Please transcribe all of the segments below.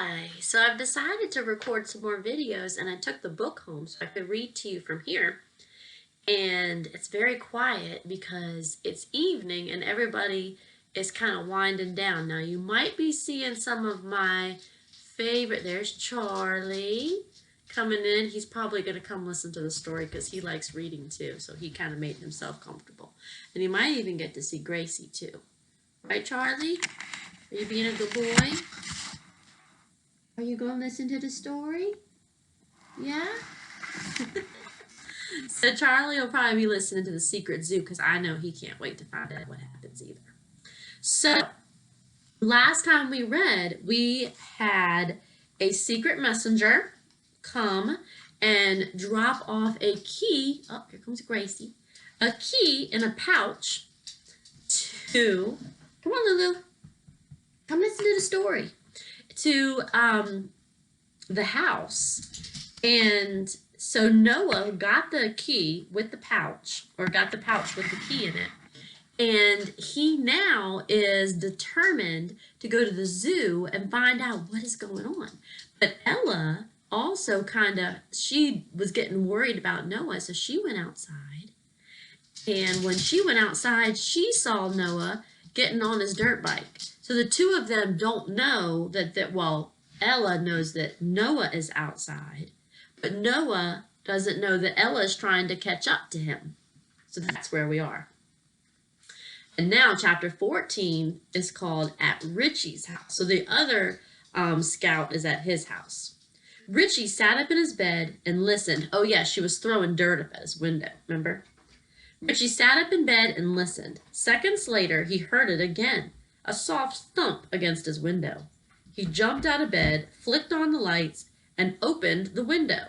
Hi, so I've decided to record some more videos and I took the book home so I could read to you from here. And it's very quiet because it's evening and everybody is kind of winding down. Now you might be seeing some of my favorite, there's Charlie coming in. He's probably going to come listen to the story because he likes reading too, so he kind of made himself comfortable. And you might even get to see Gracie too. Right, Charlie? Are you being a good boy? Are you going to listen to the story? Yeah? So Charlie will probably be listening to The Secret Zoo because I know he can't wait to find out what happens either. So last time we read, we had a secret messenger come and drop off a key. Oh, here comes Gracie. A key in a pouch to, come on Lulu, come listen to the story, to the house. And so Noah got the key with the pouch, or got the pouch with the key in it, and he now is determined to go to the zoo and find out what is going on. But Ella also she was getting worried about Noah, so she went outside. And when she went outside, she saw Noah getting on his dirt bike. So the two of them don't know well, Ella knows that Noah is outside, but Noah doesn't know that Ella is trying to catch up to him. So that's where we are. And now chapter 14 is called At Richie's House. So the other scout is at his house. Richie sat up in his bed and listened. Oh yeah, she was throwing dirt up at his window, remember? Richie sat up in bed and listened. Seconds later, he heard it again, a soft thump against his window. He jumped out of bed, flicked on the lights, and opened the window.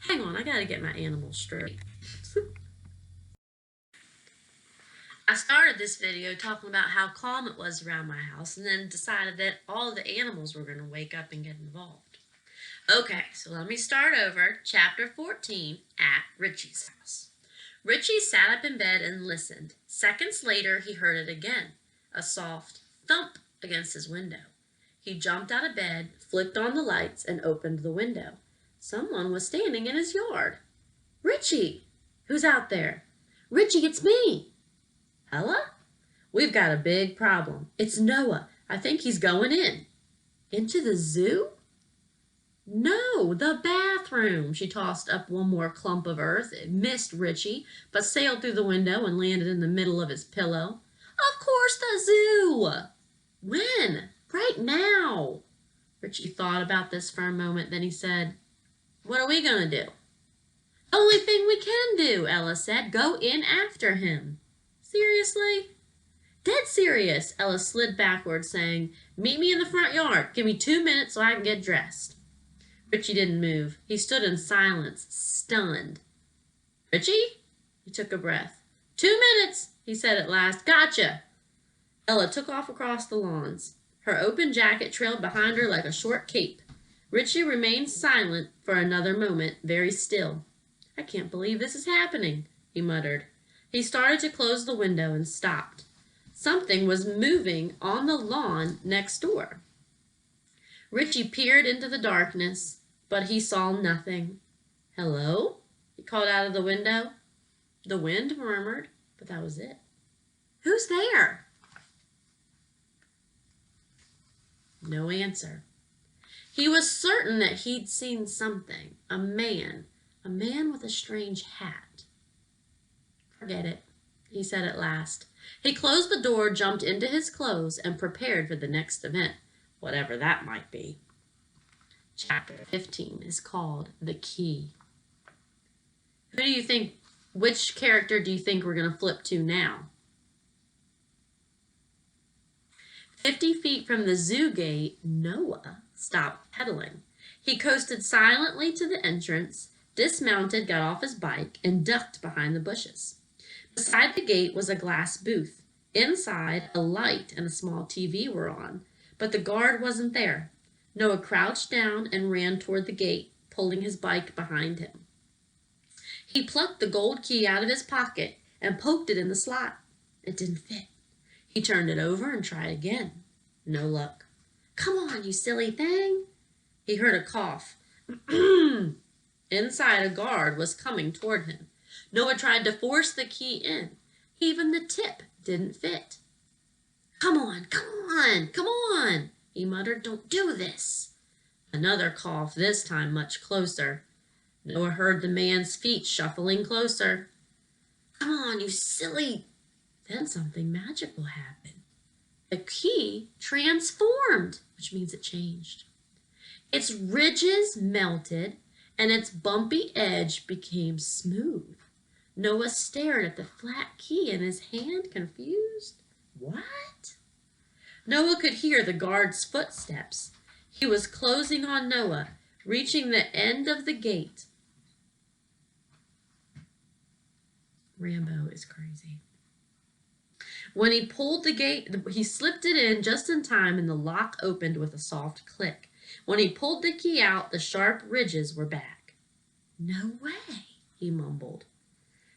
Hang on, I gotta get my animals straight. I started this video talking about how calm it was around my house and then decided that all the animals were going to wake up and get involved. Okay, so let me start over. Chapter 14, At Richie's House. Richie sat up in bed and listened. Seconds later, he heard it again, a soft thump against his window. He jumped out of bed, flicked on the lights, and opened the window. Someone was standing in his yard. Richie! Who's out there? Richie, it's me! Ella? We've got a big problem. It's Noah. I think he's going in. Into the zoo? No, the bathroom. She tossed up one more clump of earth. It missed Richie, but sailed through the window and landed in the middle of his pillow. Of course, the zoo. When? Right now. Richie thought about this for a moment. Then he said, what are we going to do? The only thing we can do, Ella said. Go in after him. Seriously? Dead serious. Ella slid backwards, saying, meet me in the front yard. Give me 2 minutes so I can get dressed. Richie didn't move. He stood in silence, stunned. Richie? He took a breath. 2 minutes, he said at last. Gotcha. Ella took off across the lawns. Her open jacket trailed behind her like a short cape. Richie remained silent for another moment, very still. I can't believe this is happening, he muttered. He started to close the window and stopped. Something was moving on the lawn next door. Richie peered into the darkness, but he saw nothing. Hello? He called out of the window. The wind murmured, but that was it. Who's there? No answer. He was certain that he'd seen something. A man with a strange hat. Forget it, he said at last. He closed the door, jumped into his clothes, and prepared for the next event, whatever that might be. Chapter 15 is called The Key. Which character do you think we're going to flip to now? 50 feet from the zoo gate, Noah stopped pedaling. He coasted silently to the entrance, dismounted, got off his bike, and ducked behind the bushes. Beside the gate was a glass booth. Inside, a light and a small TV were on, but the guard wasn't there. Noah crouched down and ran toward the gate, pulling his bike behind him. He plucked the gold key out of his pocket and poked it in the slot. It didn't fit. He turned it over and tried again. No luck. "Come on, you silly thing." He heard a cough. Inside, a guard was coming toward him. Noah tried to force the key in. Even the tip didn't fit. "Come on, come on, come on," he muttered. "Don't do this." Another cough, this time much closer. Noah heard the man's feet shuffling closer. "Come on, you silly." Then something magical happened. The key transformed, which means it changed. Its ridges melted and its bumpy edge became smooth. Noah stared at the flat key in his hand, confused. What? Noah could hear the guard's footsteps. He was closing on Noah, reaching the end of the gate. Rambo is crazy. When he pulled the gate, he slipped it in just in time and the lock opened with a soft click. When he pulled the key out, the sharp ridges were back. "No way," he mumbled.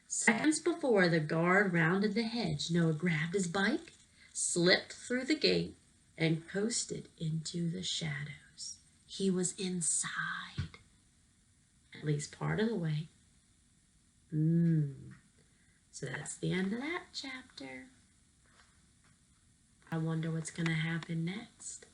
Seconds before the guard rounded the hedge, Noah grabbed his bike, slipped through the gate, and coasted into the shadows. He was inside, at least part of the way. So that's the end of that chapter. I wonder what's going to happen next.